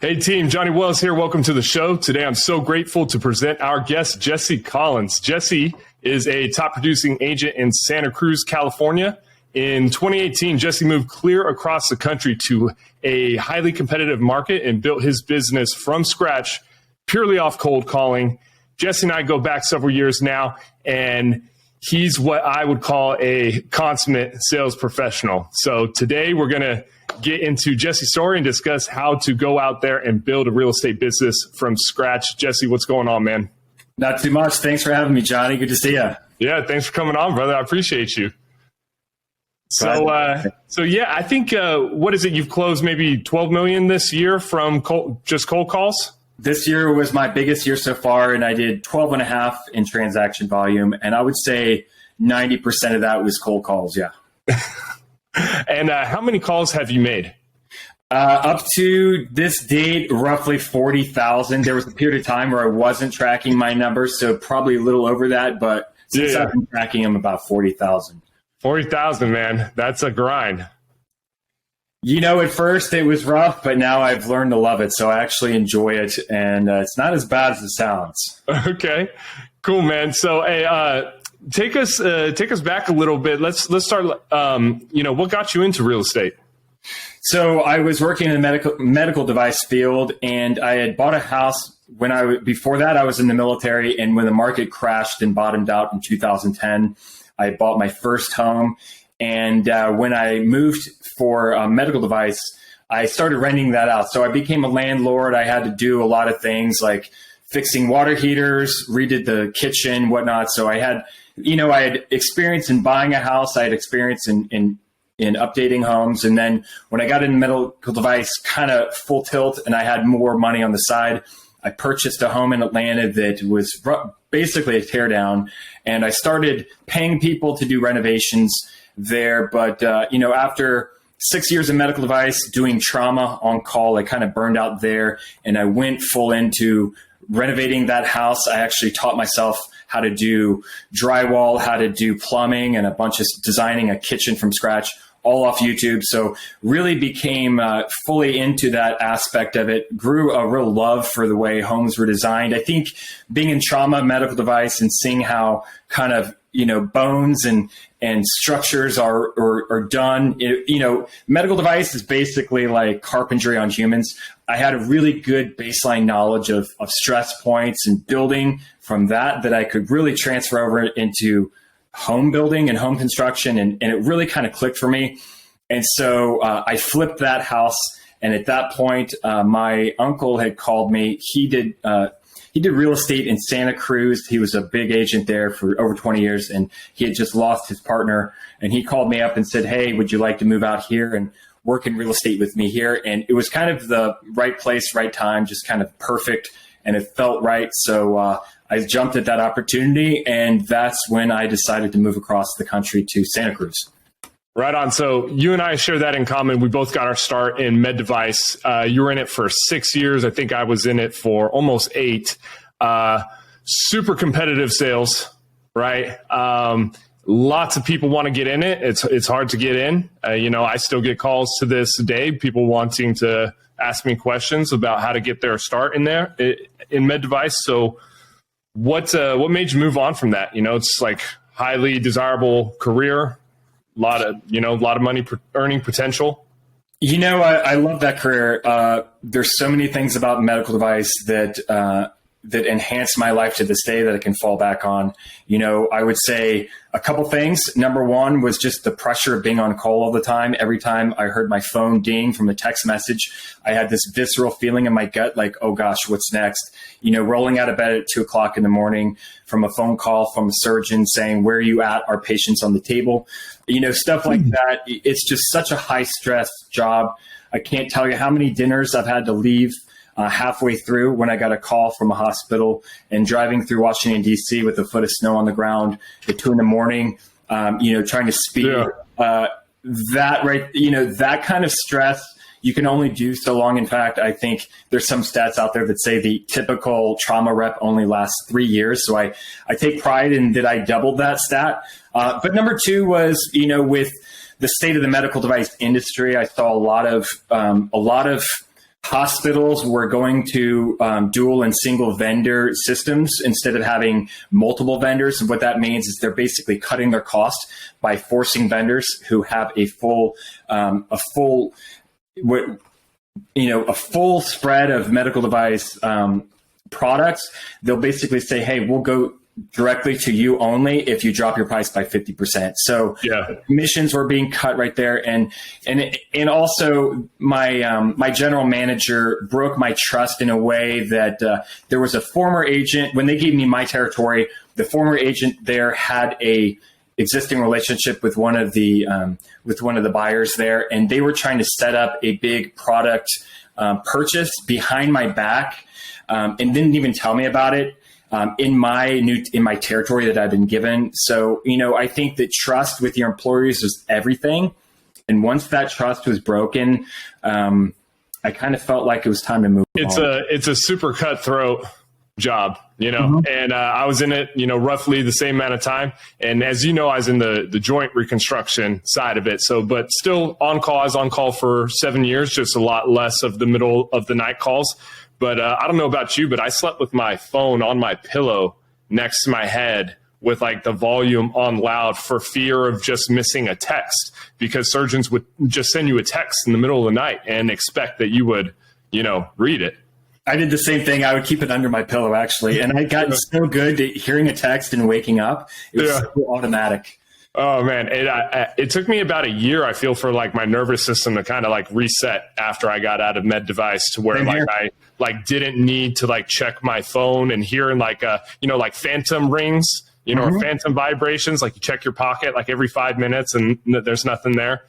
Hey team, Johnny Wells here. Welcome to the show. Today I'm so grateful to present our guest, Jesse Collins. Jesse is a top producing agent in Santa Cruz, California. In 2018, Jesse moved clear across the country to a highly competitive market and built his business from scratch, purely off cold calling. Jesse and I go back several years now, and he's what I would call a consummate sales professional. So today we're going to get into Jesse's story and discuss how to go out there and build a real estate business from scratch. Jesse, what's going on, man? Not too much. Thanks for having me, Johnny. Good to see you. Yeah, thanks for coming on, brother. I appreciate you. So yeah, I think, what is it? You've closed maybe 12 million this year from just cold calls? This year was my biggest year so far, and I did 12 and a half in transaction volume. And I would say 90% of that was cold calls. Yeah. And how many calls have you made? Up to this date, roughly 40,000. There was a period of time where I wasn't tracking my numbers, so probably a little over that. But since I've been tracking them, about 40,000. 40,000, man. That's a grind. You know, at first it was rough, but now I've learned to love it. So I actually enjoy it, and it's not as bad as it sounds. Okay, cool, man. So, hey, take us back a little bit. Let's start. What got you into real estate? So I was working in the medical device field, and I had bought a house before that I was in the military. And when the market crashed and bottomed out in 2010, I bought my first home. And when I moved for a medical device, I started renting that out. So I became a landlord. I had to do a lot of things like fixing water heaters, redid the kitchen, whatnot. So I had experience in buying a house. I had experience in updating homes. And then when I got into medical device, kind of full tilt, and I had more money on the side, I purchased a home in Atlanta that was basically a teardown. And I started paying people to do renovations there. But, after 6 years of medical device doing trauma on call, I kind of burned out there, and I went full into renovating that house. I actually taught myself how to do drywall, how to do plumbing, and a bunch of designing a kitchen from scratch, all off YouTube. So really became fully into that aspect of it, grew a real love for the way homes were designed. I think being in trauma, medical device, and seeing how kind of, bones and structures are done. Medical device is basically like carpentry on humans. I had a really good baseline knowledge of stress points and building from that I could really transfer over into home building and home construction. And it really kind of clicked for me. And so I flipped that house. And at that point, my uncle had called me. He did real estate in Santa Cruz. He was a big agent there for over 20 years, and he had just lost his partner. And he called me up and said, "Hey, would you like to move out here and work in real estate with me here?" And it was kind of the right place, right time, just kind of perfect. And it felt right. So I jumped at that opportunity, and that's when I decided to move across the country to Santa Cruz. Right on. So you and I share that in common. We both got our start in med device. You were in it for 6 years. I think I was in it for almost 8. Super competitive sales, right? Lots of people want to get in it. It's hard to get in. I still get calls to this day, people wanting to ask me questions about how to get their start in there in med device. So what made you move on from that? It's like highly desirable career. A lot of money earning potential. I love that career. There's so many things about medical device that enhance my life to this day that I can fall back on. I would say a couple things. Number one was just the pressure of being on call all the time. Every time I heard my phone ding from a text message, I had this visceral feeling in my gut, like, oh gosh, what's next? Rolling out of bed at 2:00 in the morning from a phone call from a surgeon saying, "Where are you at? Our patient's on the table." Stuff like that. It's just such a high stress job. I can't tell you how many dinners I've had to leave halfway through when I got a call from a hospital, and driving through Washington, D.C. with a foot of snow on the ground at 2 a.m, trying to speed. Yeah. That kind of stress you can only do so long. In fact, I think there's some stats out there that say the typical trauma rep only lasts 3 years. So I take pride in that I doubled that stat. But number two was, with the state of the medical device industry, I saw a lot of Hospitals were going to dual and single vendor systems instead of having multiple vendors. And what that means is they're basically cutting their cost by forcing vendors who have a full spread of medical device products. They'll basically say, hey, we'll go directly to you only if you drop your price by 50%. So commissions were being cut right there. And also my general manager broke my trust in a way that there was a former agent, when they gave me my territory, the former agent there had a existing relationship with one of the buyers there, and they were trying to set up a big product purchase behind my back, and didn't even tell me about it in my territory that I've been given. So, I think that trust with your employees is everything. And once that trust was broken, I kind of felt like it was time to move on. It's a super cutthroat job, and I was in it, roughly the same amount of time. And as you know, I was in the joint reconstruction side of it. So, but still on call, I was on call for 7 years, just a lot less of the middle of the night calls. But I don't know about you, but I slept with my phone on my pillow next to my head with like the volume on loud for fear of just missing a text, because surgeons would just send you a text in the middle of the night and expect that you would, read it. I did the same thing. I would keep it under my pillow, actually. And I got so good at hearing a text and waking up. It was so automatic. Oh man, it took me about a year, I feel, for like my nervous system to kind of like reset after I got out of med device, to where I didn't need to like check my phone and hearing like like phantom rings, or phantom vibrations, like you check your pocket like every 5 minutes and there's nothing there.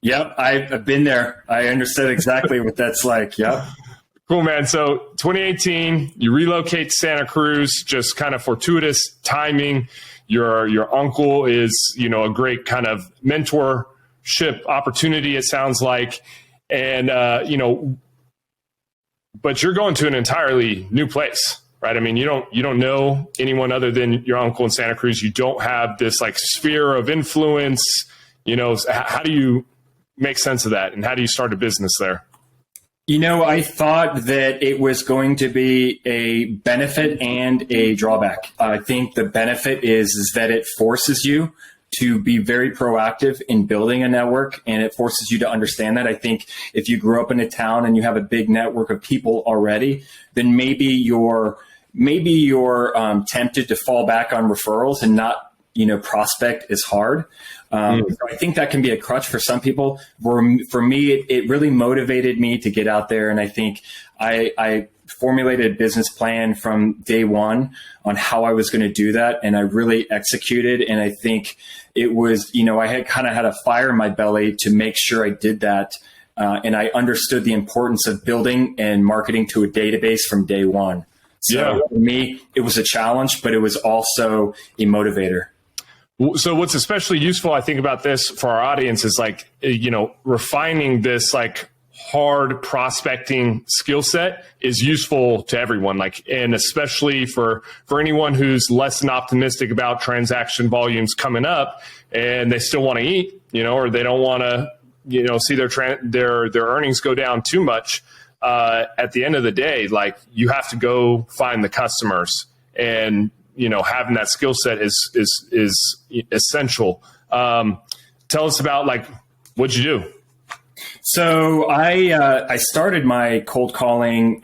Yep, I've been there. I understood exactly what that's like. Yep. Cool, man. So 2018, you relocate to Santa Cruz, just kind of fortuitous timing. Your uncle is, a great kind of mentorship opportunity, it sounds like. And, but you're going to an entirely new place, right? I mean, you don't know anyone other than your uncle in Santa Cruz. You don't have this like sphere of influence, how do you make sense of that? And how do you start a business there? I thought that it was going to be a benefit and a drawback. I think the benefit is that it forces you to be very proactive in building a network, and it forces you to understand that. I think if you grew up in a town and you have a big network of people already, then maybe you're tempted to fall back on referrals and not prospect as hard. So I think that can be a crutch for some people. For me, it really motivated me to get out there. And I think I formulated a business plan from day one on how I was going to do that. And I really executed. And I think it was, I had a fire in my belly to make sure I did that. And I understood the importance of building and marketing to a database from day one. So for me, it was a challenge, but it was also a motivator. So what's especially useful, I think, about this for our audience is like, refining this like hard prospecting skill set is useful to everyone. Like, and especially for anyone who's less than optimistic about transaction volumes coming up and they still want to eat, or they don't want to, see their earnings go down too much. At the end of the day, like you have to go find the customers, and having that skill set is essential. Tell us about like, what'd you do? So I started my cold calling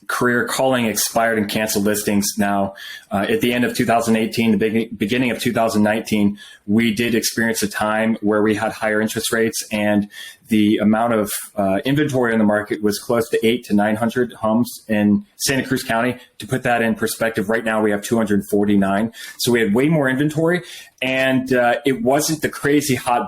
career calling expired and canceled listings. Now, at the end of 2018, the beginning of 2019, we did experience a time where we had higher interest rates, and the amount of inventory in the market was close to 800 to 900 homes in Santa Cruz County. To put that in perspective, right now we have 249. So we had way more inventory, and it wasn't the crazy hot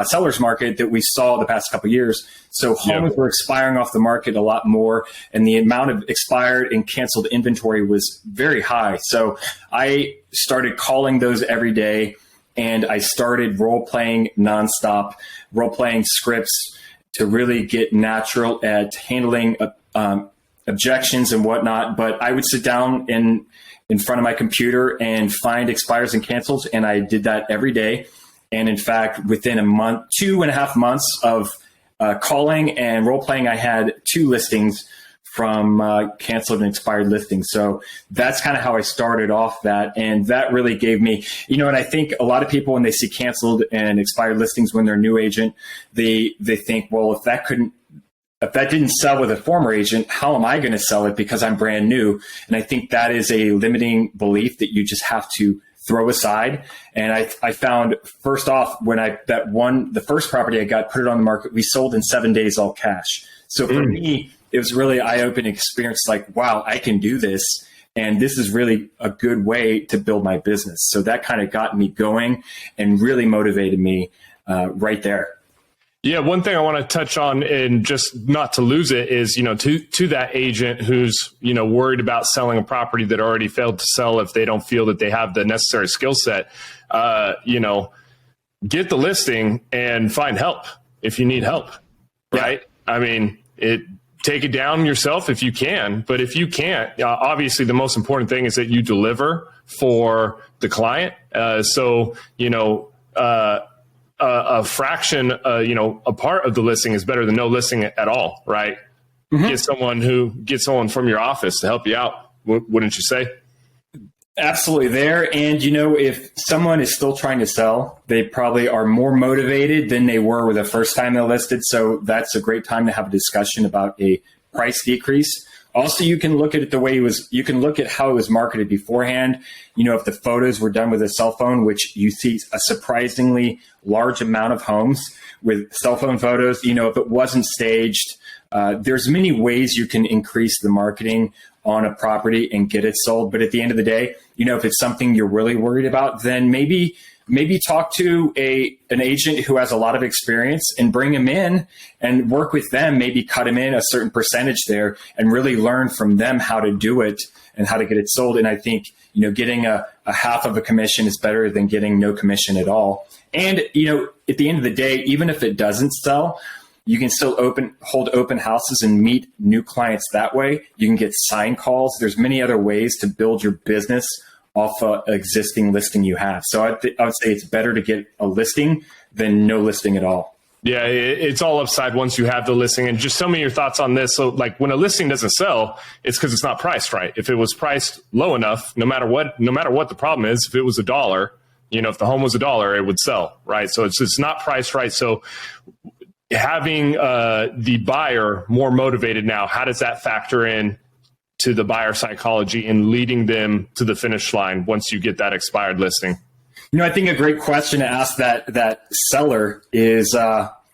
sellers market that we saw the past couple of years. So homes were expiring off the market a lot more, and the amount of expired and canceled inventory was very high. So I started calling those every day, and I started role-playing nonstop, role-playing scripts to really get natural at handling objections and whatnot. But I would sit down in front of my computer and find expires and cancels, and I did that every day. And in fact, within a month, 2.5 months of calling and role playing, I had 2 listings from canceled and expired listings. So that's kind of how I started off that. And that really gave me, and I think a lot of people, when they see canceled and expired listings when they're a new agent, they think, well, if that didn't sell with a former agent, how am I going to sell it because I'm brand new? And I think that is a limiting belief that you just have to throw aside. And I found, first off, when the first property I got, put it on the market, we sold in 7 days, all cash. So for me, it was really eye-opening experience. Like, wow, I can do this. And this is really a good way to build my business. So that kind of got me going and really motivated me right there. Yeah, one thing I want to touch on, and just not to lose it, is, to that agent who's, worried about selling a property that already failed to sell if they don't feel that they have the necessary skill set, get the listing and find help if you need help, right? Yeah. I mean, take it down yourself if you can, but if you can't, obviously the most important thing is that you deliver for the client. A fraction, a part of the listing is better than no listing at all, right? Mm-hmm. Get someone from your office to help you out. Wouldn't you say? Absolutely there. And, if someone is still trying to sell, they probably are more motivated than they were the first time they listed. So that's a great time to have a discussion about a price decrease. Also, you can look at it you can look at how it was marketed beforehand. If the photos were done with a cell phone, which you see a surprisingly large amount of homes with cell phone photos, if it wasn't staged, there's many ways you can increase the marketing on a property and get it sold. But at the end of the day, if it's something you're really worried about, then maybe talk to an agent who has a lot of experience and bring them in and work with them, maybe cut them in a certain percentage there and really learn from them how to do it and how to get it sold. And I think, getting a half of a commission is better than getting no commission at all. And, at the end of the day, even if it doesn't sell, you can still hold open houses and meet new clients that way. You can get sign calls. There's many other ways to build your business off an existing listing you have. So I would say it's better to get a listing than no listing at all. Yeah, it's all upside once you have the listing. And just tell me your thoughts on this. So like when a listing doesn't sell, it's because it's not priced right. If it was priced low enough, no matter what the problem is, if it was $1, if the home was $1, it would sell, right? So it's not priced right. So having the buyer more motivated now, how does that factor in to the buyer psychology in leading them to the finish line once you get that expired listing? I think a great question to ask that seller is,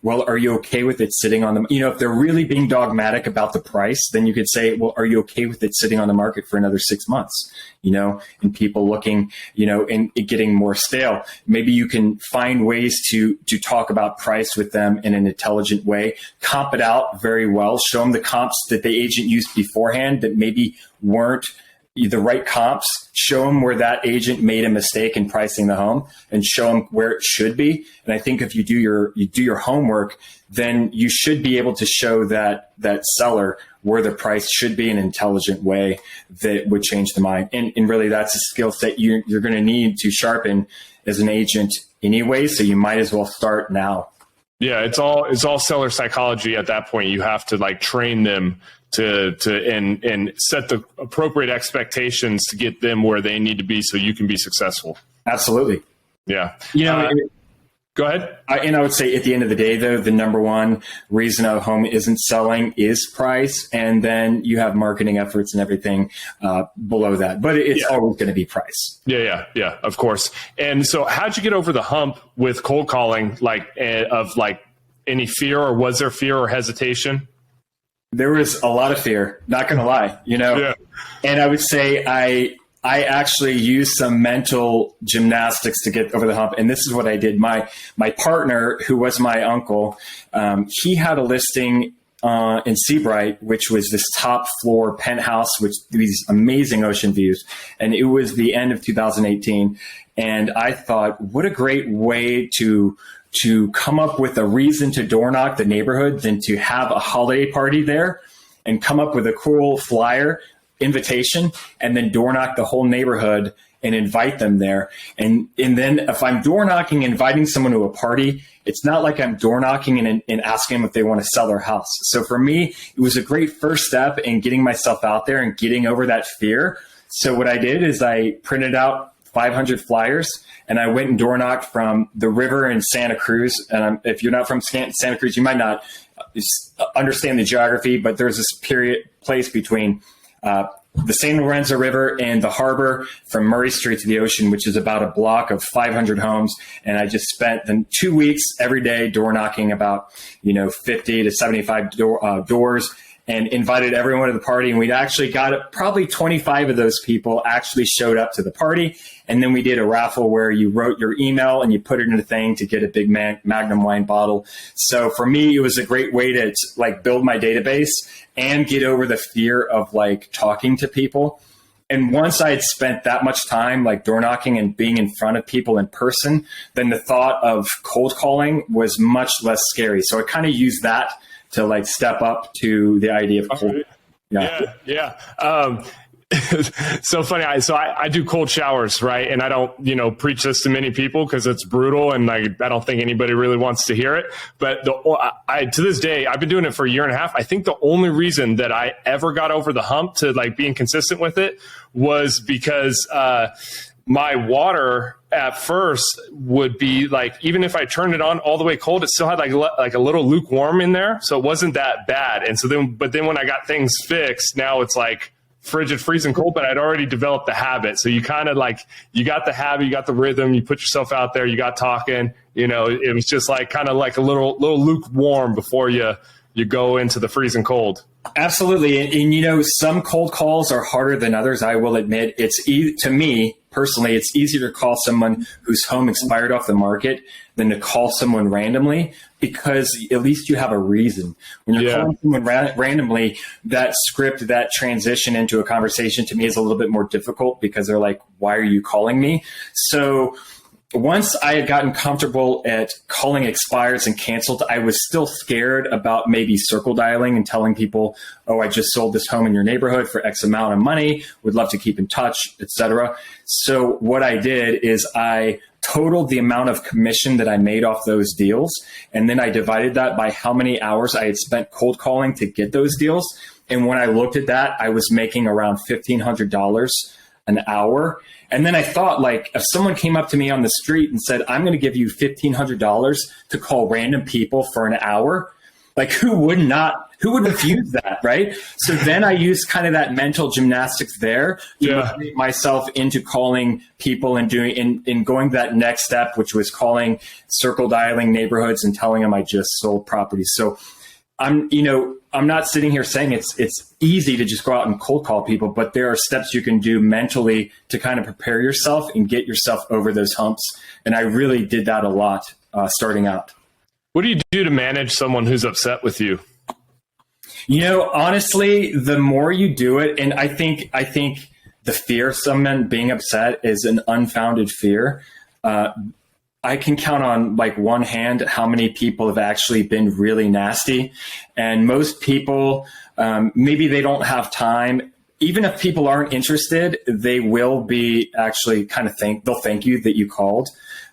well, are you okay with it sitting on the, if they're really being dogmatic about the price, then you could say, well, are you okay with it sitting on the market for another 6 months, and people looking, and it getting more stale. Maybe you can find ways to talk about price with them in an intelligent way, comp it out very well, show them the comps that the agent used beforehand that maybe weren't the right comps, show them where that agent made a mistake in pricing the home and show them where it should be. And I think if you do your homework, then you should be able to show that seller where the price should be in an intelligent way that would change the mind. And really that's a skill set you're going to need to sharpen as an agent anyway. So you might as well start now. Yeah, it's all seller psychology at that point. You have to train them to set the appropriate expectations to get them where they need to be so you can be successful. Absolutely. Yeah. Go ahead. And I would say at the end of the day, though, the number one reason a home isn't selling is price. And then you have marketing efforts and everything below that. But it's always going to be price. Yeah, of course. And so how'd you get over the hump with cold calling, of any fear, or was there fear or hesitation? There was a lot of fear, not going to lie, Yeah. And I would say I actually used some mental gymnastics to get over the hump. And this is what I did. My partner, who was my uncle, he had a listing in Seabright, which was this top floor penthouse with these amazing ocean views. And it was the end of 2018. And I thought, what a great way to come up with a reason to door knock the neighborhood than to have a holiday party there and come up with a cool flyer invitation and then door knock the whole neighborhood and invite them there. And then if I'm door knocking, inviting someone to a party, it's not like I'm door knocking and asking them if they want to sell their house. So for me, it was a great first step in getting myself out there and getting over that fear. So what I did is I printed out 500 flyers and I went and door knocked from the river in Santa Cruz. And if you're not from Santa Cruz, you might not understand the geography, but there's this place between the San Lorenzo River and the harbor from Murray Street to the ocean, which is about a block of 500 homes. And I just spent the 2 weeks every day door knocking about 50 to 75 doors, and invited everyone to the party. And we'd actually got probably 25 of those people actually showed up to the party. And then we did a raffle where you wrote your email and you put it in a thing to get a big Magnum wine bottle. So for me, it was a great way to build my database and get over the fear of talking to people. And once I had spent that much time door knocking and being in front of people in person, then the thought of cold calling was much less scary. So I kind of used that to step up to the idea of cold. Yeah. So funny. I do cold showers, right? And I don't, preach this to many people because it's brutal, and I don't think anybody really wants to hear it. But to this day, I've been doing it for a year and a half. I think the only reason that I ever got over the hump to being consistent with it was because my water at first would be even if I turned it on all the way cold, it still had like a little lukewarm in there. So it wasn't that bad. And so but then when I got things fixed, now it's frigid, freezing cold, but I'd already developed the habit. So you kind of you got the habit, you got the rhythm, you put yourself out there, you got talking, it was just kind of a little lukewarm before you go into the freezing cold. Absolutely. And some cold calls are harder than others. I will admit to me personally, it's easier to call someone whose home expired off the market than to call someone randomly, because at least you have a reason. When you're calling someone randomly, that script, that transition into a conversation to me is a little bit more difficult because they're like, why are you calling me? So once I had gotten comfortable at calling expires and canceled, I was still scared about maybe circle dialing and telling people, oh, I just sold this home in your neighborhood for X amount of money, would love to keep in touch, etc. So what I did is I totaled the amount of commission that I made off those deals, and then I divided that by how many hours I had spent cold calling to get those deals. And when I looked at that, I was making around $1,500 an hour. And then I thought, if someone came up to me on the street and said, I'm going to give you $1,500 to call random people for an hour, who would refuse that, right? So then I used kind of that mental gymnastics there to motivate myself into calling people and going that next step, which was calling, circle dialing neighborhoods and telling them I just sold properties. So I'm not sitting here saying it's easy to just go out and cold call people, but there are steps you can do mentally to kind of prepare yourself and get yourself over those humps. And I really did that a lot starting out. What do you do to manage someone who's upset with you? Honestly, the more you do it, and I think the fear of someone being upset is an unfounded fear. I can count on one hand how many people have actually been really nasty. And most people, maybe they don't have time. Even if people aren't interested, they will be actually they'll thank you that you called.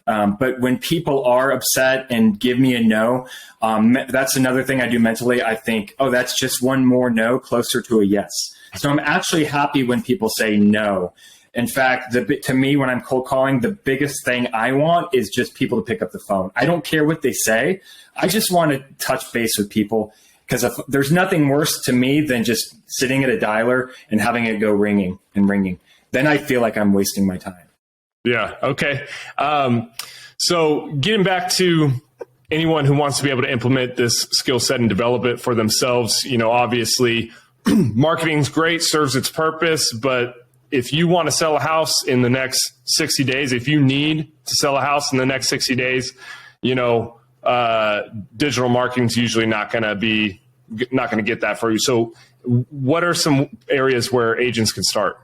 But when people are upset and give me a no, that's another thing I do mentally. I think, oh, that's just one more no closer to a yes. So I'm actually happy when people say no. In fact, to me, when I'm cold calling, the biggest thing I want is just people to pick up the phone. I don't care what they say. I just want to touch base with people, because there's nothing worse to me than just sitting at a dialer and having it go ringing and ringing. Then I feel like I'm wasting my time. Yeah. Okay. So getting back to anyone who wants to be able to implement this skill set and develop it for themselves, obviously marketing's great, serves its purpose, but if you want to sell a house in the next 60 days, if you need to sell a house in the next 60 days, digital marketing is usually not going to get that for you. So what are some areas where agents can start?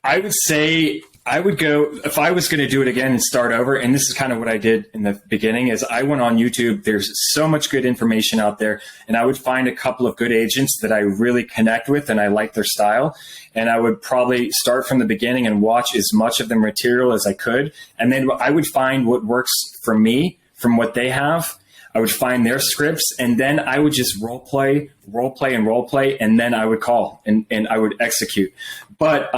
I would say I would go, if I was going to do it again and start over, and this is kind of what I did in the beginning, is I went on YouTube. There's so much good information out there, and I would find a couple of good agents that I really connect with and I like their style. And I would probably start from the beginning and watch as much of the material as I could. And then I would find what works for me from what they have. I would find their scripts, and then I would just role play, and then I would call and I would execute. But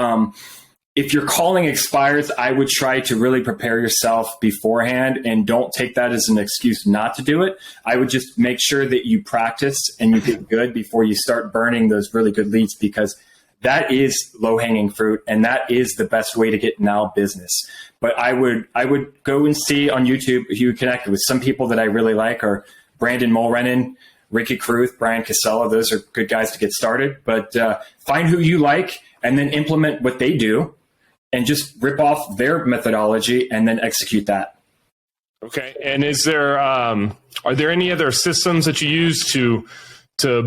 if your calling expires, I would try to really prepare yourself beforehand, and don't take that as an excuse not to do it. I would just make sure that you practice and you get good before you start burning those really good leads, because that is low-hanging fruit, and that is the best way to get now business. But I would go and see on YouTube if you connect with some people that I really like, are Brandon Mulrennan, Ricky Caruth, Brian Casella. Those are good guys to get started. But find who you like and then implement what they do, and just rip off their methodology and then execute that. Okay. And is there, are there any other systems that you use to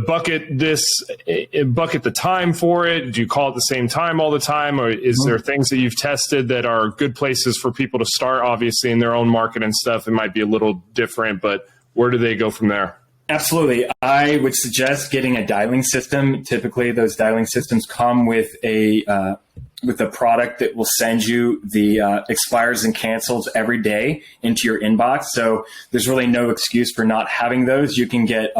bucket the time for it? Do you call at the same time all the time? Or is there things that you've tested that are good places for people to start? Obviously in their own market and stuff, it might be a little different, but where do they go from there? Absolutely. I would suggest getting a dialing system. Typically those dialing systems come with a product that will send you the expires and cancels every day into your inbox. So there's really no excuse for not having those. You can get,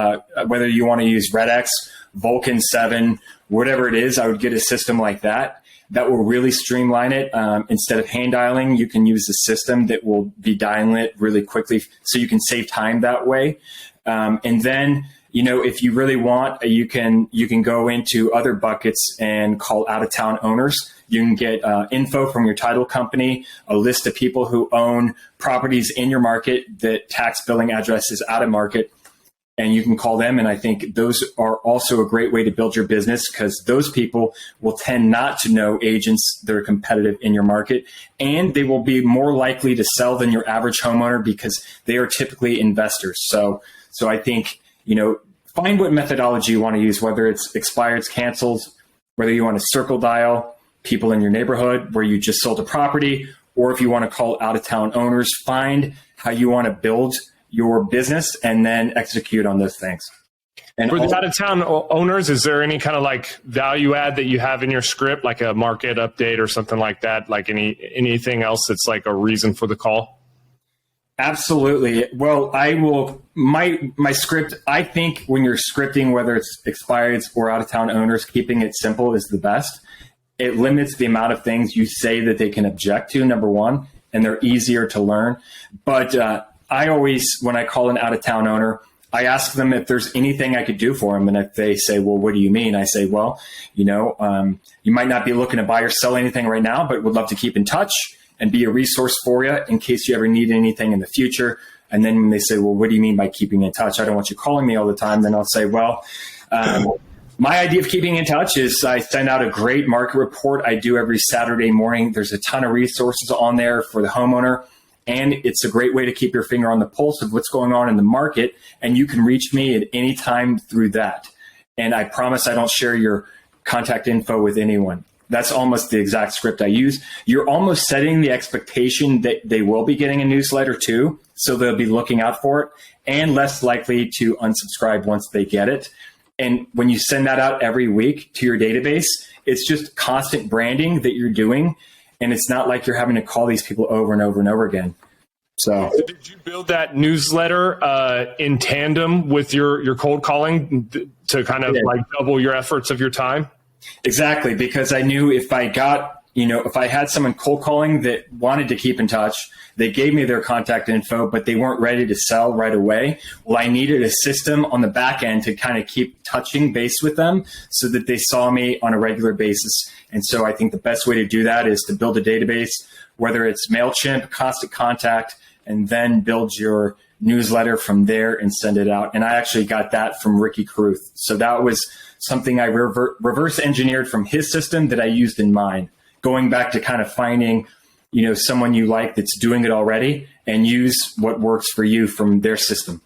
whether you want to use RedX, Vulcan 7, whatever it is, I would get a system like that. That will really streamline it. Instead of hand dialing, you can use a system that will be dialing it really quickly, so you can save time that way. And then, if you really want, you can go into other buckets and call out-of-town owners. You can get info from your title company, a list of people who own properties in your market that tax billing address is out of market, and you can call them. And I think those are also a great way to build your business, because those people will tend not to know agents that are competitive in your market, and they will be more likely to sell than your average homeowner because they are typically investors. So I think, find what methodology you want to use, whether it's expireds, cancels, whether you want to circle dial people in your neighborhood where you just sold a property, or if you want to call out-of-town owners. Find how you want to build your business and then execute on those things. And for the out-of-town owners, is there any kind of like value add that you have in your script, like a market update or something like that? Like anything else that's like a reason for the call? Absolutely. Well, my script, I think when you're scripting, whether it's expireds or out-of-town owners, keeping it simple is the best. It limits the amount of things you say that they can object to, number one, and they're easier to learn. But I always, when I call an out-of-town owner, I ask them if there's anything I could do for them. And if they say, well, what do you mean? I say, well, you might not be looking to buy or sell anything right now, but would love to keep in touch and be a resource for you in case you ever need anything in the future. And then when they say, well, what do you mean by keeping in touch? I don't want you calling me all the time. Then I'll say, well, my idea of keeping in touch is I send out a great market report I do every Saturday morning. There's a ton of resources on there for the homeowner, and it's a great way to keep your finger on the pulse of what's going on in the market. And you can reach me at any time through that. And I promise I don't share your contact info with anyone. That's almost the exact script I use. You're almost setting the expectation that they will be getting a newsletter too, so they'll be looking out for it and less likely to unsubscribe once they get it. And when you send that out every week to your database, it's just constant branding that you're doing, and it's not like you're having to call these people over and over and over again. So did you build that newsletter in tandem with your cold calling to kind of like double your efforts of your time? Exactly, because I knew if I got, if I had someone cold calling that wanted to keep in touch, they gave me their contact info, but they weren't ready to sell right away. Well, I needed a system on the back end to kind of keep touching base with them so that they saw me on a regular basis. And so I think the best way to do that is to build a database, whether it's MailChimp, Constant Contact, and then build your newsletter from there and send it out. And I actually got that from Ricky Caruth. So that was something I reverse engineered from his system that I used in mine, going back to kind of finding, someone you like that's doing it already and use what works for you from their system.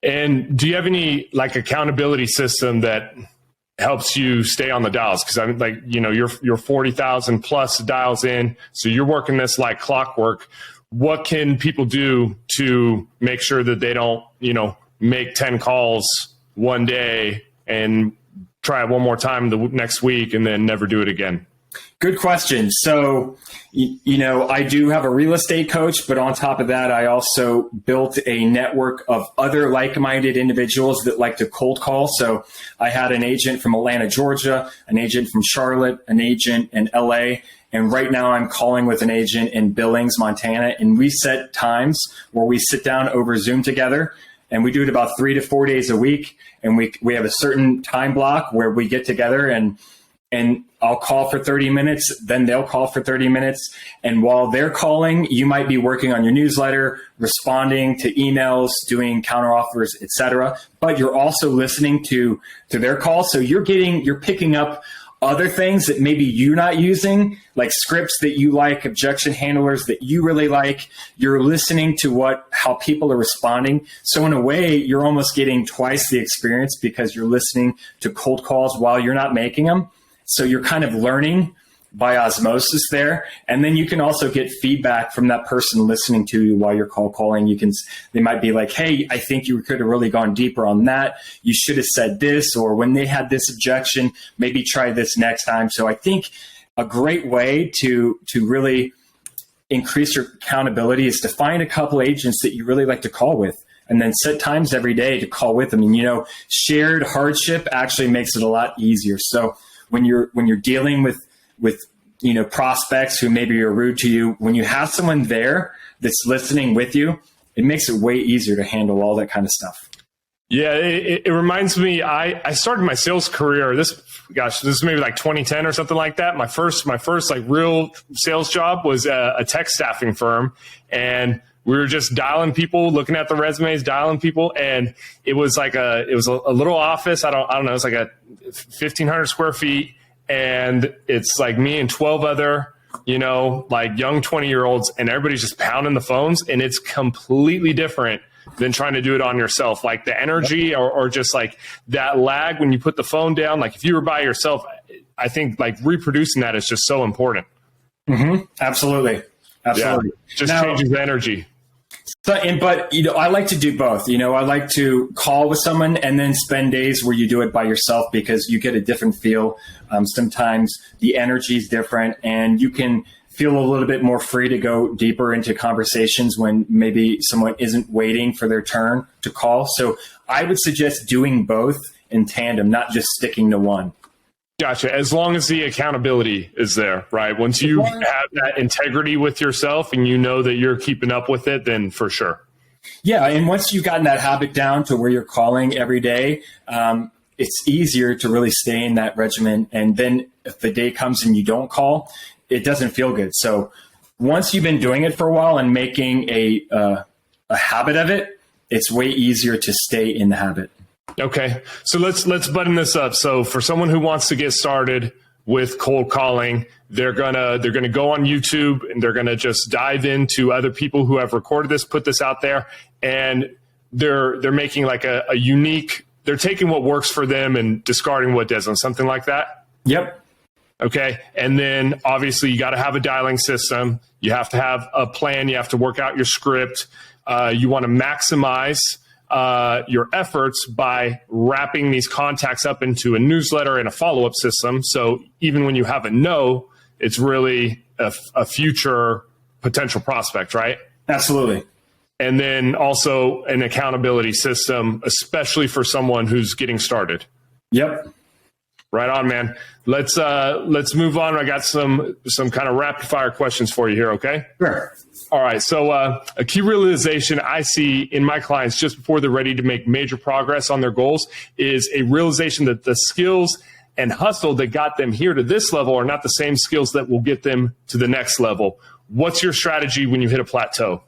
And do you have any like accountability system that helps you stay on the dials? Because I'm like, you're 40,000 plus dials in, so you're working this like clockwork. What can people do to make sure that they don't, make 10 calls one day and try it one more time the next week and then never do it again? Good question. So, I do have a real estate coach, but on top of that, I also built a network of other like-minded individuals that like to cold call. So I had an agent from Atlanta, Georgia, an agent from Charlotte, an agent in LA. And right now I'm calling with an agent in Billings, Montana. And we set times where we sit down over Zoom together, and we do it about 3 to 4 days a week. And we have a certain time block where we get together, and I'll call for 30 minutes, then they'll call for 30 minutes. And while they're calling, you might be working on your newsletter, responding to emails, doing counteroffers, etc. But you're also listening to their calls. So you're picking up other things that maybe you're not using, like scripts that you like, objection handlers that you really like. You're listening to how people are responding. So in a way, you're almost getting twice the experience because you're listening to cold calls while you're not making them. So you're kind of learning by osmosis there. And then you can also get feedback from that person listening to you while you're calling. They might be like, hey, I think you could have really gone deeper on that. You should have said this, or when they had this objection, maybe try this next time. So I think a great way to really increase your accountability is to find a couple agents that you really like to call with, and then set times every day to call with them. And, shared hardship actually makes it a lot easier. So when you're dealing with prospects who maybe are rude to you, when you have someone there that's listening with you, it makes it way easier to handle all that kind of stuff. Yeah, it reminds me, I started my sales career, this is maybe like 2010 or something like that. My first like real sales job was a tech staffing firm, and we were just dialing people, looking at the resumes, dialing people. And it was like a little office. I don't know. It's like a 1,500 square feet. And it's like me and 12 other, like young 20-year-olds, and everybody's just pounding the phones. And it's completely different than trying to do it on yourself. Like the energy or just like that lag when you put the phone down, like if you were by yourself, I think like reproducing that is just so important. Mm-hmm. Absolutely. Yeah, just changes the energy. But I like to do both. I like to call with someone and then spend days where you do it by yourself, because you get a different feel. Sometimes the energy is different, and you can feel a little bit more free to go deeper into conversations when maybe someone isn't waiting for their turn to call. So I would suggest doing both in tandem, not just sticking to one. Gotcha. As long as the accountability is there, right? Once you have that integrity with yourself and you know that you're keeping up with it, then for sure. Yeah. And once you've gotten that habit down to where you're calling every day, it's easier to really stay in that regimen. And then if the day comes and you don't call, it doesn't feel good. So once you've been doing it for a while and making a habit of it, it's way easier to stay in the habit. Okay. So let's button this up. So for someone who wants to get started with cold calling, they're gonna go on YouTube and they're gonna just dive into other people who have recorded this, put this out there, and they're making like a unique, they're taking what works for them and discarding what doesn't, something like that? Yep. Okay. And then obviously you got to have a dialing system. You have to have a plan. You have to work out your script. You want to maximize your efforts by wrapping these contacts up into a newsletter and a follow-up system. So even when you have a no, it's really a future potential prospect, right? Absolutely. And then also an accountability system, especially for someone who's getting started. Yep. Right on, man. Let's move on. I got some kind of rapid fire questions for you here. Okay. Sure. All right. So a key realization I see in my clients just before they're ready to make major progress on their goals is a realization that the skills and hustle that got them here to this level are not the same skills that will get them to the next level. What's your strategy when you hit a plateau?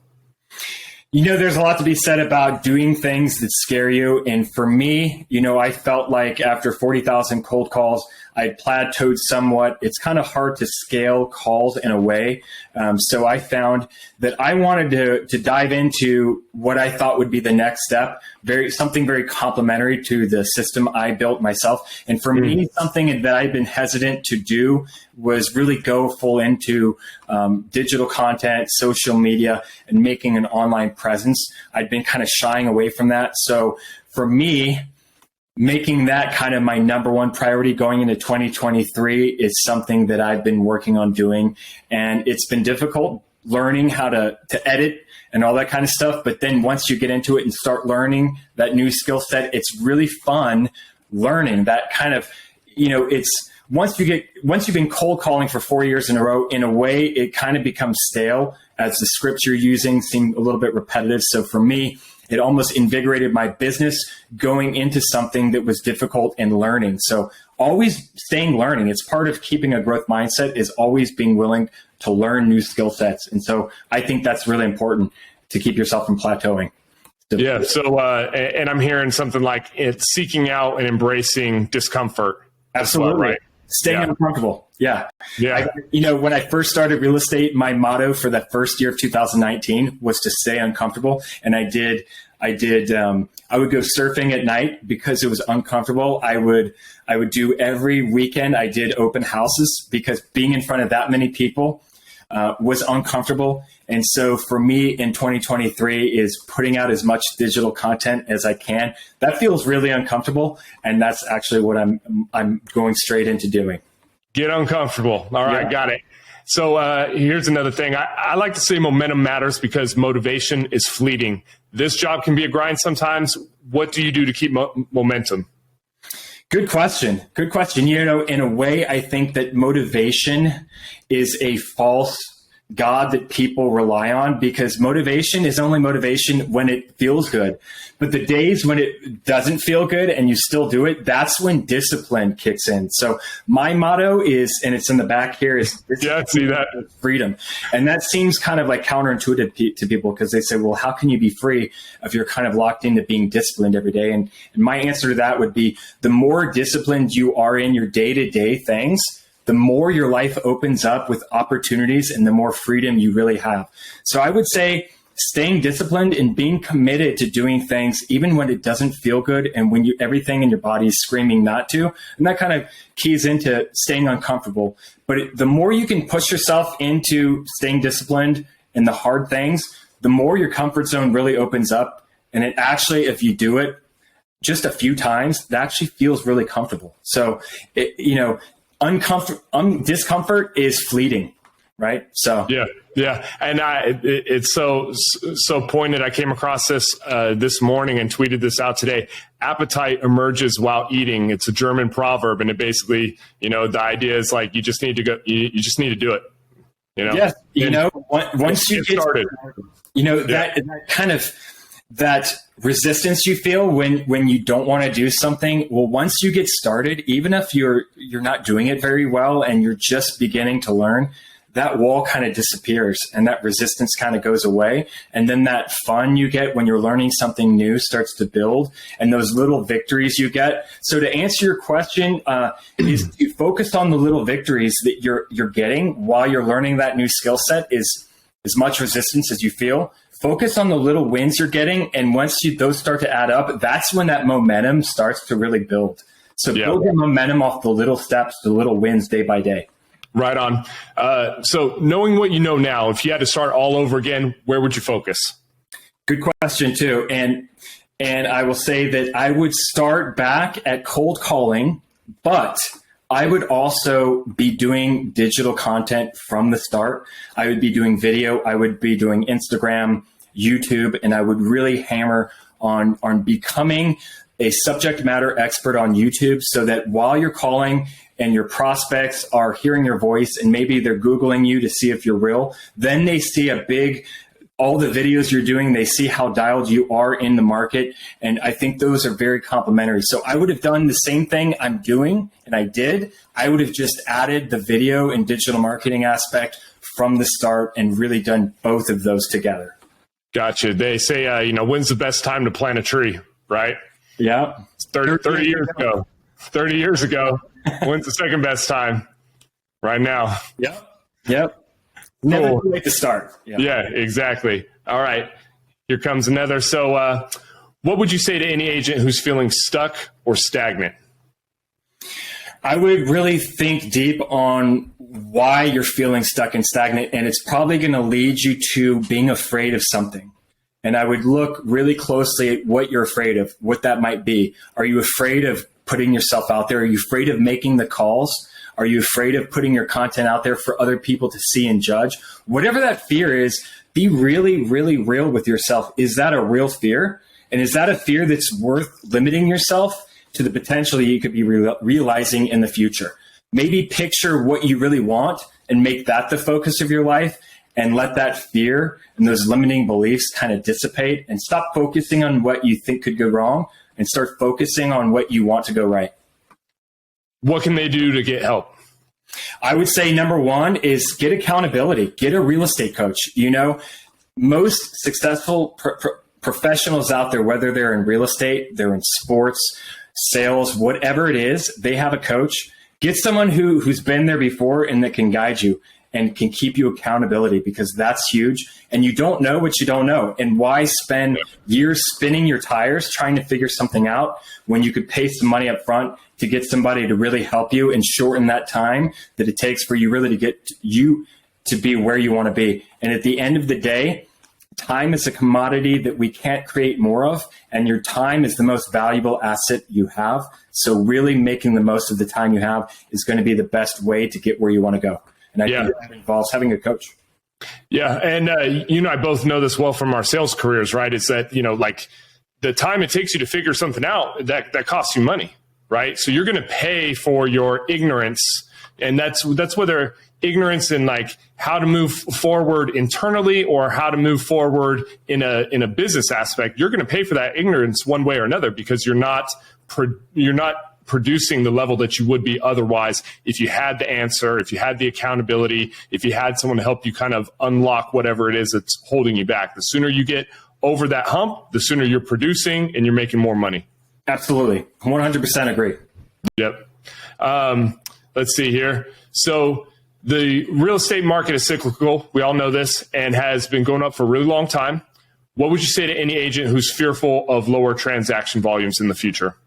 There's a lot to be said about doing things that scare you. And for me, I felt like after 40,000 cold calls, I plateaued somewhat. It's kind of hard to scale calls in a way. So I found that I wanted to dive into what I thought would be the next step, something very complementary to the system I built myself. And for me, something that I've been hesitant to do was really go full into digital content, social media, and making an online presence. I'd been kind of shying away from that. So for me, making that kind of my number one priority going into 2023 is something that I've been working on doing. And it's been difficult learning how to edit and all that kind of stuff. But then once you get into it and start learning that new skill set, it's really fun learning that kind of, it's once you've been cold calling for 4 years in a row, in a way, it kind of becomes stale as the scripts you're using seem a little bit repetitive. So for me, it almost invigorated my business going into something that was difficult and learning. So always staying learning. It's part of keeping a growth mindset is always being willing to learn new skill sets. And so I think that's really important to keep yourself from plateauing. Yeah. So, and I'm hearing something like it's seeking out and embracing discomfort. Absolutely. Well, right. Staying uncomfortable. Yeah. Yeah. When I first started real estate, my motto for the first year of 2019 was to stay uncomfortable. And I would go surfing at night because it was uncomfortable. I would do every weekend. I did open houses because being in front of that many people was uncomfortable. And so for me in 2023 is putting out as much digital content as I can. That feels really uncomfortable. And that's actually what I'm going straight into doing. Get uncomfortable. All right. Yeah. Got it. So here's another thing. I like to say momentum matters because motivation is fleeting. This job can be a grind sometimes. What do you do to keep momentum? Good question. Good question. In a way, I think that motivation is a false god that people rely on because motivation is only motivation when it feels good. But the days when it doesn't feel good and you still do it, that's when discipline kicks in. So my motto is, and it's in the back here, is yeah, see that freedom. And that seems kind of like counterintuitive to people because they say, well, how can you be free if you're kind of locked into being disciplined every day? And my answer to that would be the more disciplined you are in your day-to-day things, the more your life opens up with opportunities and the more freedom you really have. So I would say staying disciplined and being committed to doing things even when it doesn't feel good and when everything in your body is screaming not to. And that kind of keys into staying uncomfortable. But the more you can push yourself into staying disciplined in the hard things, the more your comfort zone really opens up. And it actually, if you do it just a few times, that actually feels really comfortable. So, discomfort is fleeting, right? So yeah, and it's so pointed. I came across this morning and tweeted this out today. Appetite emerges while eating. It's a German proverb, and it basically, the idea is like you just need to go. You just need to do it. Yes, once you get started, that kind of that resistance you feel when you don't want to do something. Well, once you get started, even if you're not doing it very well and you're just beginning to learn, that wall kind of disappears and that resistance kind of goes away. And then that fun you get when you're learning something new starts to build and those little victories you get. So to answer your question, is to focus on the little victories that you're getting while you're learning that new skill set is as much resistance as you feel. Focus on the little wins you're getting. And once those start to add up, that's when that momentum starts to really build. So build your momentum off the little steps, the little wins day by day. Right on. So knowing what you know now, if you had to start all over again, where would you focus? Good question too. And I will say that I would start back at cold calling, but I would also be doing digital content from the start. I would be doing video. I would be doing Instagram, YouTube, and I would really hammer on becoming a subject matter expert on YouTube so that while you're calling and your prospects are hearing your voice and maybe they're Googling you to see if you're real, then they see all the videos you're doing, they see how dialed you are in the market. And I think those are very complementary. So I would have done the same thing I'm doing, and I did. I would have just added the video and digital marketing aspect from the start and really done both of those together. Gotcha. They say, when's the best time to plant a tree, right? Yeah. 30 years ago. 30 years ago. When's the second best time? Right now. Yep. Never too late to start. Yeah, exactly. All right. Here comes another. So what would you say to any agent who's feeling stuck or stagnant? I would really think deep on why you're feeling stuck and stagnant, and it's probably going to lead you to being afraid of something. And I would look really closely at what you're afraid of, what that might be. Are you afraid of putting yourself out there? Are you afraid of making the calls? Are you afraid of putting your content out there for other people to see and judge? Whatever that fear is, be really, really real with yourself. Is that a real fear? And is that a fear that's worth limiting yourself to the potential that you could be realizing in the future? Maybe picture what you really want and make that the focus of your life, and let that fear and those limiting beliefs kind of dissipate, and stop focusing on what you think could go wrong and start focusing on what you want to go right. What can they do to get help? I would say number one is get accountability. Get a real estate coach. Most successful professionals out there, whether they're in real estate, they're in sports, sales, whatever it is, they have a coach. Get someone who's been there before and that can guide you and can keep you accountability, because that's huge. And you don't know what you don't know. And why spend years spinning your tires trying to figure something out when you could pay some money up front to get somebody to really help you and shorten that time that it takes for you really to get you to be where you want to be. And at the end of the day, time is a commodity that we can't create more of, and your time is the most valuable asset you have. So really making the most of the time you have is going to be the best way to get where you want to go. And I think that involves having a coach. Yeah. And you and I both know this well from our sales careers, right? It's that, like the time it takes you to figure something out, that costs you money, right? So you're going to pay for your ignorance. And that's whether ignorance in like how to move forward internally or how to move forward in a business aspect. You're going to pay for that ignorance one way or another, because you're not producing the level that you would be otherwise if you had the answer, if you had the accountability, if you had someone to help you kind of unlock whatever it is that's holding you back. The sooner you get over that hump, the sooner you're producing and you're making more money. Absolutely. 100% agree. Yep. Let's see here. So the real estate market is cyclical. We all know this, and has been going up for a really long time. What would you say to any agent who's fearful of lower transaction volumes in the future?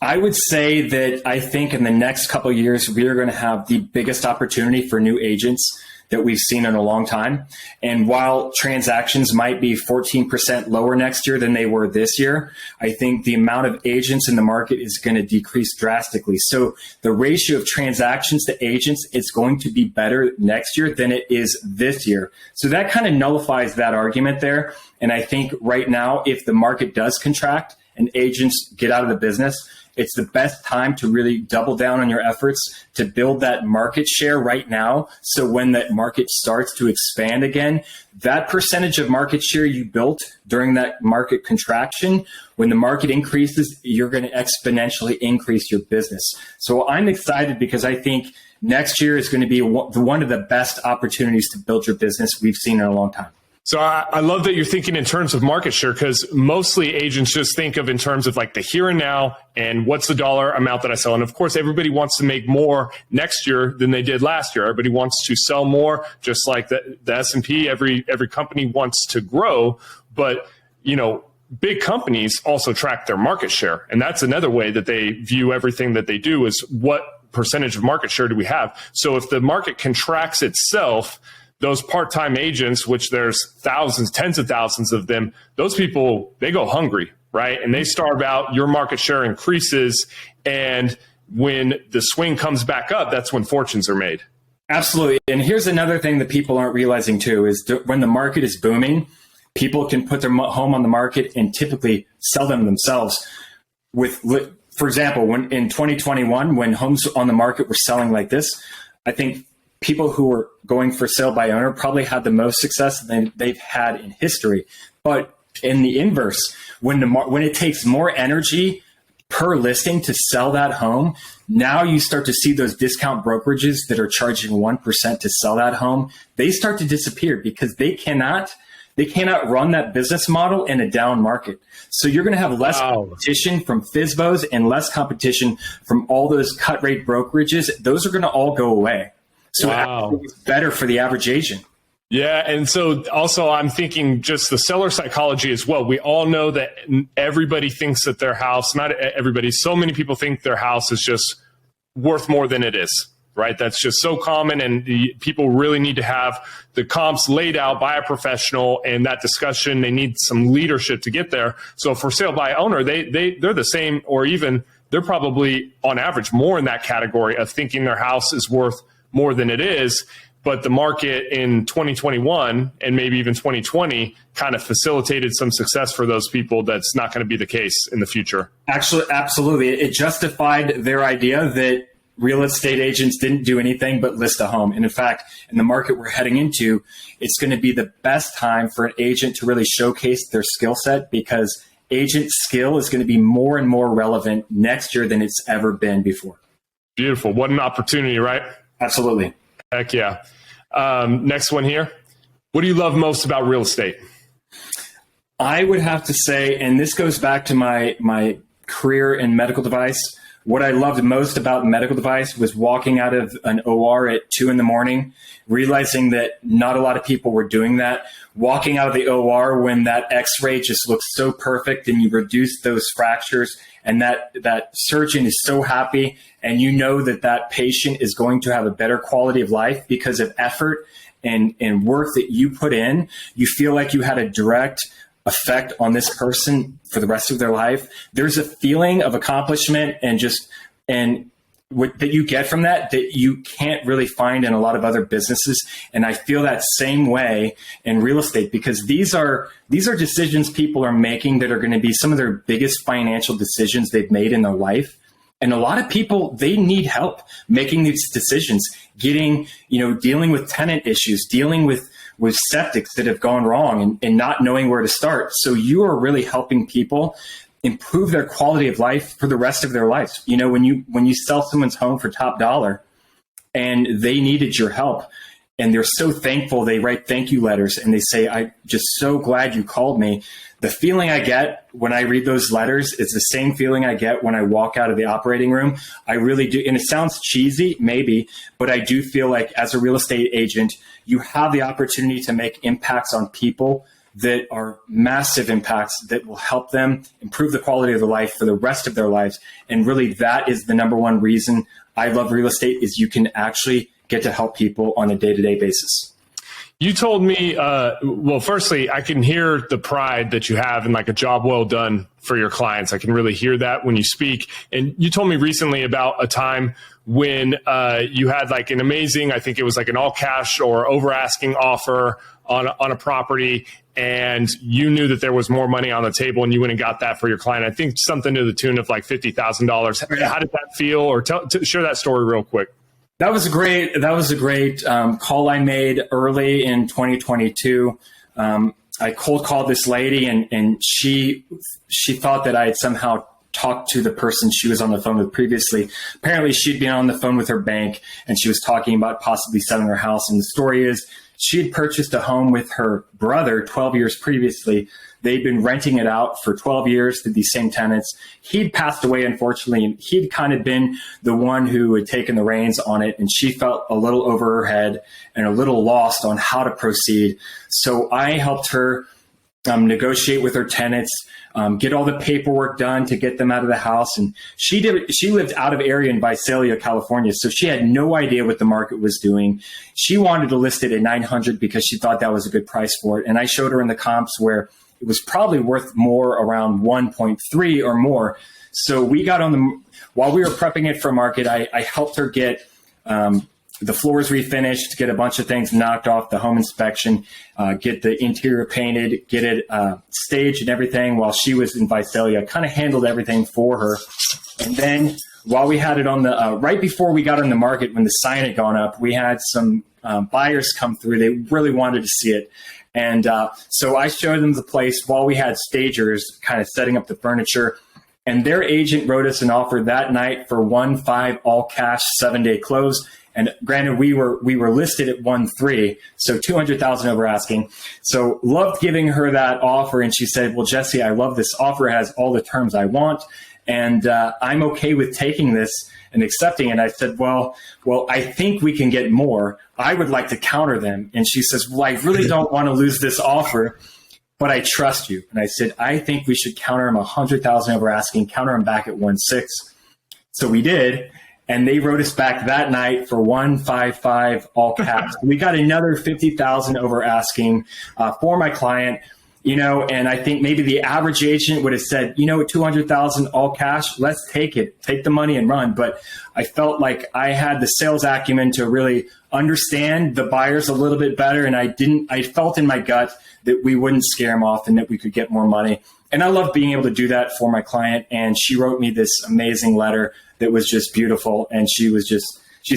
I would say that I think in the next couple of years, we are going to have the biggest opportunity for new agents that we've seen in a long time. And while transactions might be 14% lower next year than they were this year, I think the amount of agents in the market is going to decrease drastically. So the ratio of transactions to agents, it's going to be better next year than it is this year. So that kind of nullifies that argument there. And I think right now, if the market does contract and agents get out of the business, it's the best time to really double down on your efforts to build that market share right now. So when that market starts to expand again, that percentage of market share you built during that market contraction, when the market increases, you're going to exponentially increase your business. So I'm excited because I think next year is going to be one of the best opportunities to build your business we've seen in a long time. So I love that you're thinking in terms of market share, because mostly agents just think of in terms of like the here and now and what's the dollar amount that I sell. And of course, everybody wants to make more next year than they did last year. Everybody wants to sell more, just like the S&P. Every company wants to grow, but big companies also track their market share. And that's another way that they view everything that they do, is what percentage of market share do we have? So if the market contracts itself, those part-time agents, which there's thousands, tens of thousands of them, those people, they go hungry, right? And they starve out, your market share increases. And when the swing comes back up, that's when fortunes are made. Absolutely. And here's another thing that people aren't realizing too, is when the market is booming, people can put their home on the market and typically sell them themselves. For example, when in 2021, when homes on the market were selling like this, I think people who were going for sale by owner probably had the most success they've had in history. But in the inverse, when it takes more energy per listing to sell that home, now you start to see those discount brokerages that are charging 1% to sell that home. They start to disappear because they cannot They cannot run that business model in a down market. So you're going to have less competition from FSBOs and less competition from all those cut rate brokerages. Those are going to all go away. So it's better for the average agent. Yeah. And so also I'm thinking just the seller psychology as well. We all know that everybody thinks that their house, not everybody, so many people think their house is just worth more than it is. Right? That's just so common, and people really need to have the comps laid out by a professional, and that discussion, they need some leadership to get there. So for sale by owner, they're the same, or even they're probably on average more in that category of thinking their house is worth more than it is. But the market in 2021 and maybe even 2020 kind of facilitated some success for those people. That's not going to be the case in the future. Actually, absolutely. It justified their idea that real estate agents didn't do anything but list a home. And in fact, in the market we're heading into, it's going to be the best time for an agent to really showcase their skill set, because agent skill is going to be more and more relevant next year than it's ever been before. Beautiful. What an opportunity, right? Absolutely. Heck yeah. Next one here. What do you love most about real estate? I would have to say, and this goes back to my career in medical device, what I loved most about medical device was walking out of an OR at 2 a.m, realizing that not a lot of people were doing that. Walking out of the OR when that x-ray just looks so perfect and you reduce those fractures, and that surgeon is so happy, and you know that patient is going to have a better quality of life because of effort and work that you put in. You feel like you had a direct effect on this person for the rest of their life. There's a feeling of accomplishment that you get from that you can't really find in a lot of other businesses. And I feel that same way in real estate, because these are decisions people are making that are going to be some of their biggest financial decisions they've made in their life. And a lot of people, they need help making these decisions, dealing with tenant issues, dealing with septics that have gone wrong and not knowing where to start. So you are really helping people improve their quality of life for the rest of their lives. When you sell someone's home for top dollar and they needed your help and they're so thankful, they write thank you letters and they say, I'm just so glad you called me. The feeling I get when I read those letters is the same feeling I get when I walk out of the operating room. I really do. And it sounds cheesy, maybe, but I do feel like as a real estate agent, you have the opportunity to make impacts on people that are massive impacts that will help them improve the quality of their life for the rest of their lives. And really, that is the number one reason I love real estate, is you can actually get to help people on a day-to-day basis. You told me, well, firstly, I can hear the pride that you have in like a job well done for your clients. I can really hear that when you speak. And you told me recently about a time when you had like an amazing, I think it was like an all cash or over asking offer on a property, and you knew that there was more money on the table and you went and got that for your client. I think something to the tune of like $50,000. How did that feel? Or share that story real quick. That was a great call I made early in 2022. I cold called this lady, and she thought that I had somehow talked to the person she was on the phone with previously. Apparently, she'd been on the phone with her bank, and she was talking about possibly selling her house. And the story is, she had purchased a home with her brother 12 years previously. They'd been renting it out for 12 years to these same tenants. He'd passed away, unfortunately, and he'd kind of been the one who had taken the reins on it. And she felt a little over her head and a little lost on how to proceed. So I helped her negotiate with her tenants, get all the paperwork done to get them out of the house. And she lived out of area in Visalia, California. So she had no idea what the market was doing. She wanted to list it at 900 because she thought that was a good price for it. And I showed her in the comps where it was probably worth more, around 1.3 or more. So we got on while we were prepping it for market, I helped her get the floors refinished, get a bunch of things knocked off, the home inspection, get the interior painted, get it staged and everything while she was in Visalia. Kind of handled everything for her. And then while we had it on the, right before we got on the market, when the sign had gone up, we had some buyers come through. They really wanted to see it. And so I showed them the place while we had stagers kind of setting up the furniture. And their agent wrote us an offer that night for 1.5 all cash, 7-day close. And granted, we were listed at 1.3, so 200,000 over asking. So loved giving her that offer, and she said, "Well, Jesse, I love this offer. It has all the terms I want, and I'm okay with taking this and accepting." And I said, "Well, I think we can get more. I would like to counter them." And she says, "Well, I really don't want to lose this offer, but I trust you." And I said, "I think we should counter him 100,000 over asking, counter him back at 1.6. So we did. And they wrote us back that night for 1.55 all cash. We got another 50,000 over asking for my client, and I think maybe the average agent would have said, 200,000 all cash, let's take it, take the money and run. But I felt like I had the sales acumen to really understand the buyers a little bit better. And I felt in my gut that we wouldn't scare them off and that we could get more money. And I love being able to do that for my client. And she wrote me this amazing letter that was just beautiful. And she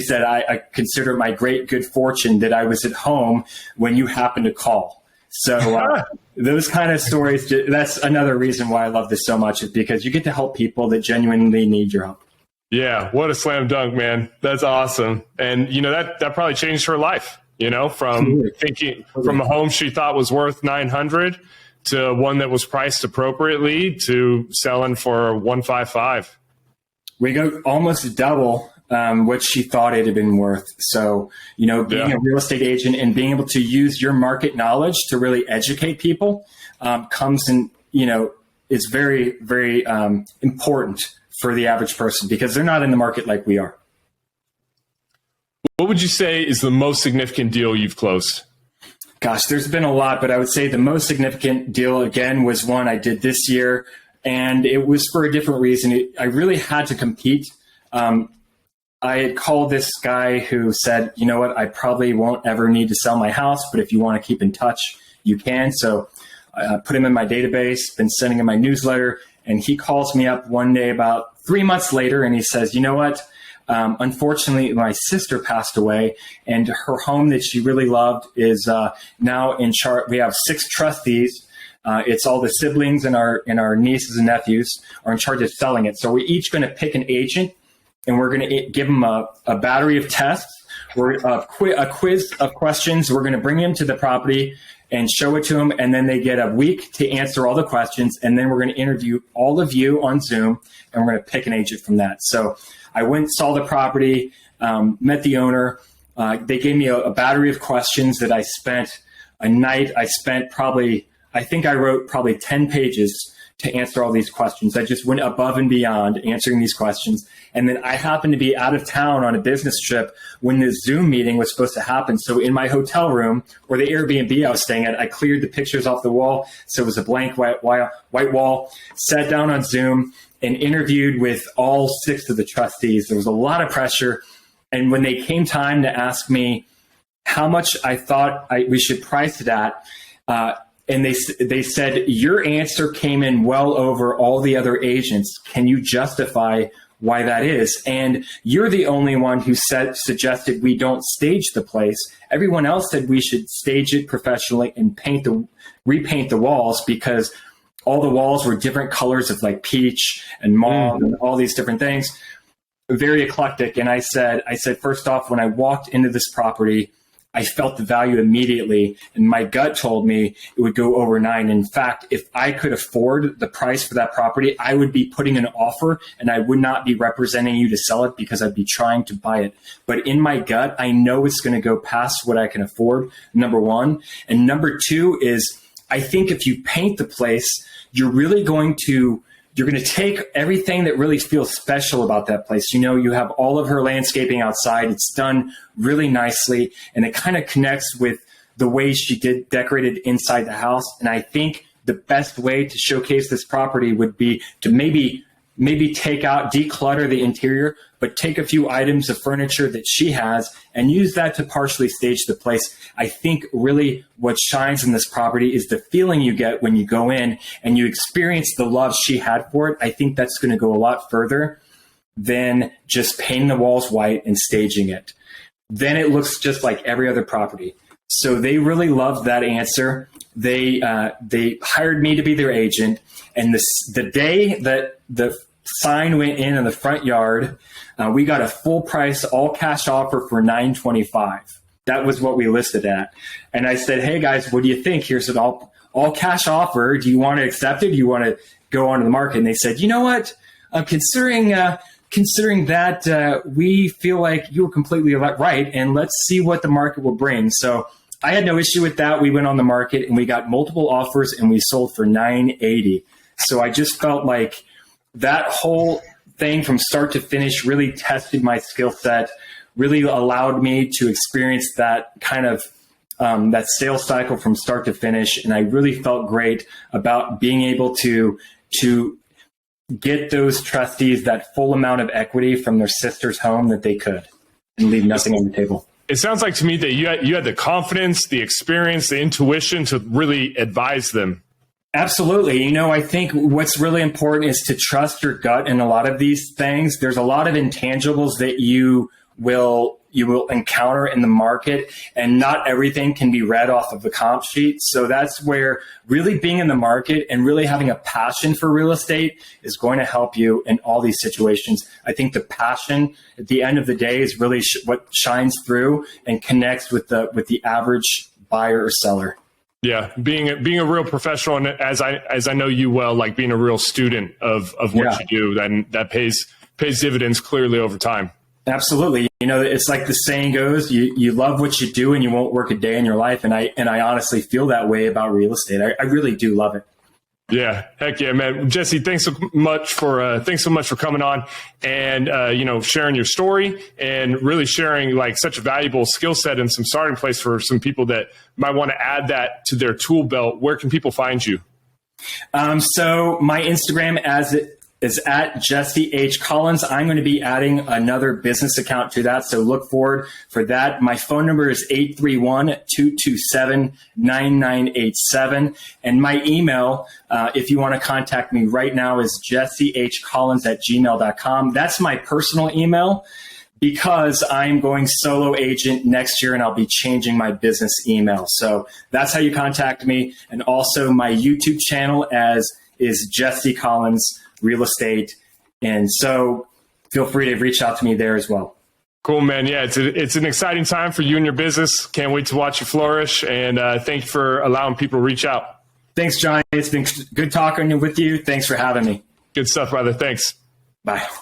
said, I consider it my great good fortune that I was at home when you happened to call. So those kind of stories, that's another reason why I love this so much, is because you get to help people that genuinely need your help. Yeah, what a slam dunk, man. That's awesome. And, that probably changed her life, from thinking from a home she thought was worth 900 to one that was priced appropriately to selling for 155. We go almost double what she thought it had been worth. So, being a real estate agent and being able to use your market knowledge to really educate people comes in, is very, very important for the average person because they're not in the market like we are. What would you say is the most significant deal you've closed? Gosh, there's been a lot, but I would say the most significant deal, again, was one I did this year. And it was for a different reason. I really had to compete. I had called this guy who said, "You know what, I probably won't ever need to sell my house, but if you want to keep in touch, you can." So I put him in my database, been sending him my newsletter, and he calls me up one day about 3 months later, and he says, "You know what, unfortunately, my sister passed away, and her home that she really loved is now in charge. We have 6 trustees. It's all the siblings and our nieces and nephews are in charge of selling it. So we're each going to pick an agent, and we're going to give them a battery of tests, a quiz of questions. We're going to bring them to the property and show it to them, and then they get a week to answer all the questions, and then we're going to interview all of you on Zoom, and we're going to pick an agent from that." So I went and saw the property, met the owner. They gave me a battery of questions that I spent a night. I think I wrote probably 10 pages to answer all these questions. I just went above and beyond answering these questions. And then I happened to be out of town on a business trip when the Zoom meeting was supposed to happen. So in my hotel room or the Airbnb I was staying at, I cleared the pictures off the wall. So it was a blank white wall, sat down on Zoom and interviewed with all 6 of the trustees. There was a lot of pressure. And when they came time to ask me how much I thought we should price it at, and they said, "Your answer came in well over all the other agents. Can you justify why that is? And you're the only one who suggested we don't stage the place. Everyone else said we should stage it professionally and repaint the walls because all the walls were different colors of like peach and mauve and all these different things. Very eclectic." And I said, first off, when I walked into this property, I felt the value immediately, and my gut told me it would go over 9. In fact, if I could afford the price for that property, I would be putting an offer, and I would not be representing you to sell it because I'd be trying to buy it. But in my gut, I know it's going to go past what I can afford, number one. And number 2 is I think if you paint the place, you're going to take everything that really feels special about that place. You have all of her landscaping outside. It's done really nicely, and it kind of connects with the way she decorated inside the house. And I think the best way to showcase this property would be to maybe declutter the interior, but take a few items of furniture that she has and use that to partially stage the place. I think really what shines in this property is the feeling you get when you go in and you experience the love she had for it. I think that's going to go a lot further than just painting the walls white and staging it. Then it looks just like every other property. So they really loved that answer. they hired me to be their agent. And the day that the sign went in the front yard, we got a full price, all cash offer for $925. That was what we listed at. And I said, hey guys, what do you think? Here's an all cash offer. Do you want to accept it? Do you want to go onto the market? And they said, you know what? Considering that, we feel like you were completely right, and let's see what the market will bring. So I had no issue with that. We went on the market and we got multiple offers, and we sold for $980. So I just felt like that whole thing from start to finish really tested my skill set, really allowed me to experience that kind of that sales cycle from start to finish. And I really felt great about being able to get those trustees that full amount of equity from their sister's home that they could, and leave nothing on the table. It sounds like to me that you had the confidence, the experience, the intuition to really advise them. Absolutely. You know, I think what's really important is to trust your gut in a lot of these things. There's a lot of intangibles that you will encounter in the market, and not everything can be read off of the comp sheet. So that's where really being in the market and really having a passion for real estate is going to help you in all these situations. I think the passion at the end of the day is really what shines through and connects with the average buyer or seller. Yeah, being a real professional, and as I know you well, like being a real student of what you do, then that pays dividends clearly over time. Absolutely. You know, it's like the saying goes, you love what you do and you won't work a day in your life. And I honestly feel that way about real estate. I really do love it. Yeah. Heck yeah, man. Jesse, thanks so much for coming on and, sharing your story and really sharing like such a valuable skill set and some starting place for some people that might want to add that to their tool belt. Where can people find you? So my Instagram is at Jesse H. Collins. I'm going to be adding another business account to that, so look forward for that. My phone number is 831-227-9987. And my email, if you want to contact me right now, is jessehcollins@gmail.com. That's my personal email because I'm going solo agent next year and I'll be changing my business email. So that's how you contact me. And also my YouTube channel is Jesse Collins Real Estate. And so feel free to reach out to me there as well. Cool, man. Yeah, it's an exciting time for you and your business. Can't wait to watch you flourish. And thank you for allowing people to reach out. Thanks, John. It's been good talking with you. Thanks for having me. Good stuff, brother. Thanks. Bye.